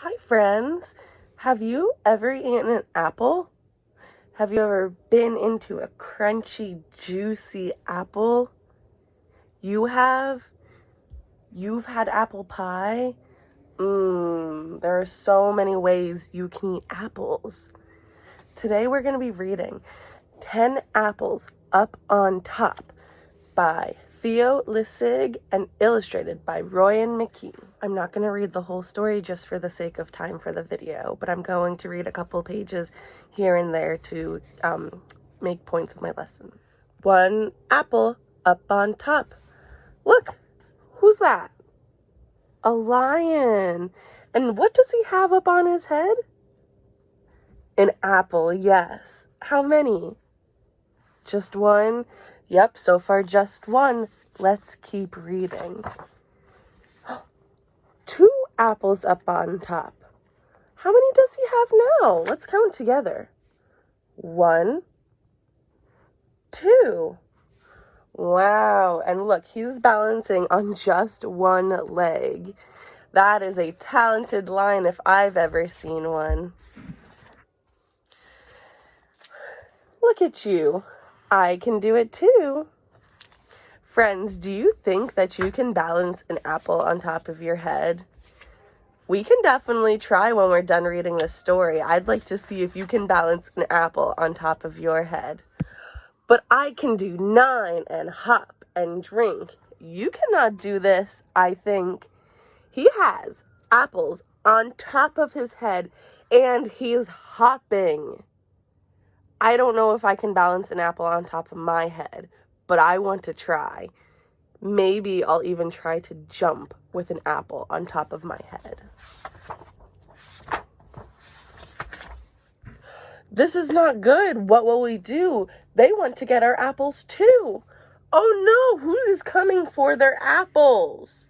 Hi friends, have you ever eaten an apple? Have you ever been into a crunchy, juicy apple? You have? You've had apple pie? There are so many ways you can eat apples. Today we're going to be reading 10 Apples Up on Top by Theo Lessig and illustrated by Royan McKee. I'm not going to read the whole story just for the sake of time for the video, but I'm going to read a couple pages here and there to make points of my lesson. 1 apple up on top. Look, who's that? A lion. And what does he have up on his head? An apple, yes. How many? Just one? Yep, so far just one. Let's keep reading. 2 apples up on top. How many does he have now? Let's count together. 1, 2. Wow, and look, he's balancing on just one leg. That is a talented lion if I've ever seen one. Look at you. I can do it too. Friends, do you think that you can balance an apple on top of your head? We can definitely try when we're done reading this story. I'd like to see if you can balance an apple on top of your head. But I can do 9 and hop and drink. You cannot do this, I think. He has apples on top of his head and he's hopping. I don't know if I can balance an apple on top of my head, but I want to try. Maybe I'll even try to jump with an apple on top of my head. This is not good. What will we do? They want to get our apples too. Oh no, who is coming for their apples?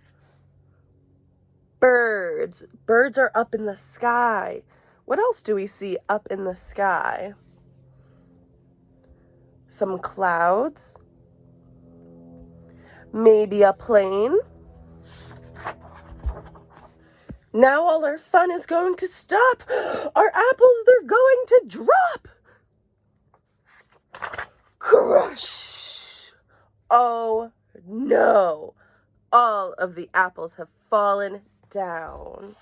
Birds. Birds are up in the sky. What else do we see up in the sky? Some clouds. Maybe a plane. Now all our fun is going to stop. Our apples, they're going to drop. Crush. Oh no. All of the apples have fallen down.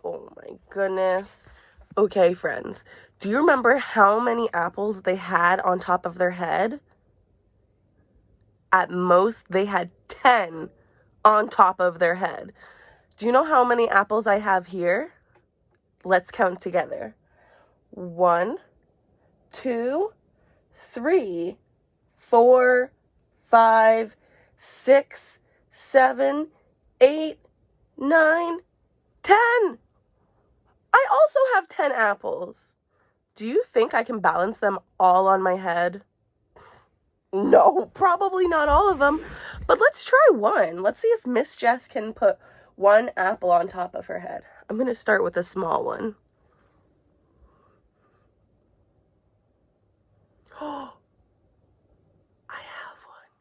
Oh my goodness. Okay, friends. Do you remember how many apples they had on top of their head? At most, they had 10 on top of their head. Do you know how many apples I have here? Let's count together. 1, 2, 3, 4, 5, 6, 7, 8, 9, 10. I also have 10 apples. Do you think I can balance them all on my head? No, probably not all of them, but let's try one. Let's see if Miss Jess can put 1 apple on top of her head. I'm going to start with a small one. Oh, I have one.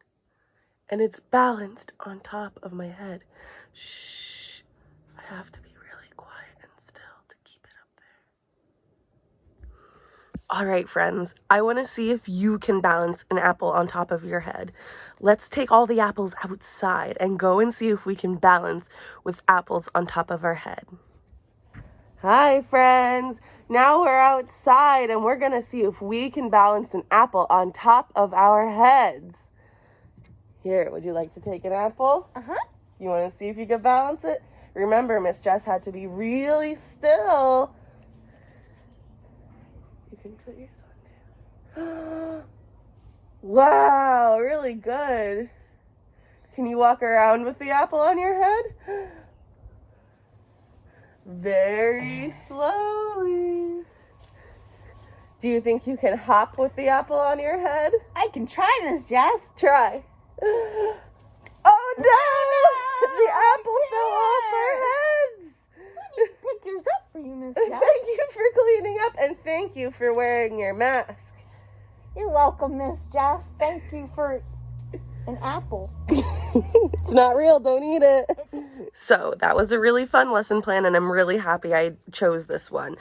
And it's balanced on top of my head. Shh, I have to be really quiet and still to keep it up there. All right, friends, I want to see if you can balance an apple on top of your head. Let's take all the apples outside and go and see if we can balance with apples on top of our head. Hi, friends. Now we're outside and we're going to see if we can balance an apple on top of our heads. Here, would you like to take an apple? Uh-huh. You want to see if you can balance it? Remember, Miss Jess had to be really still. You can put yours on too. Wow, really good. Can you walk around with the apple on your head? Very slowly. Do you think you can hop with the apple on your head? I can try, Miss Jess. Try. Oh no! The apple fell off our heads! Let me pick yours up for you, Miss Jess. Thank you for cleaning up and thank you for wearing your mask. You're welcome, Miss Jess. Thank you for an apple. It's not real, don't eat it. So that was a really fun lesson plan, and I'm really happy I chose this one.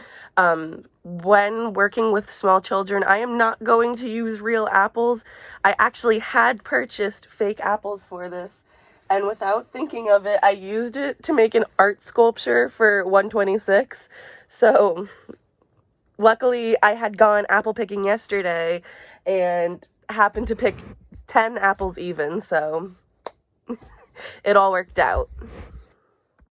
When working with small children, I am not going to use real apples. I actually had purchased fake apples for this, and without thinking of it, I used it to make an art sculpture for 126. So luckily, I had gone apple picking yesterday and happened to pick 10 apples even, so it all worked out.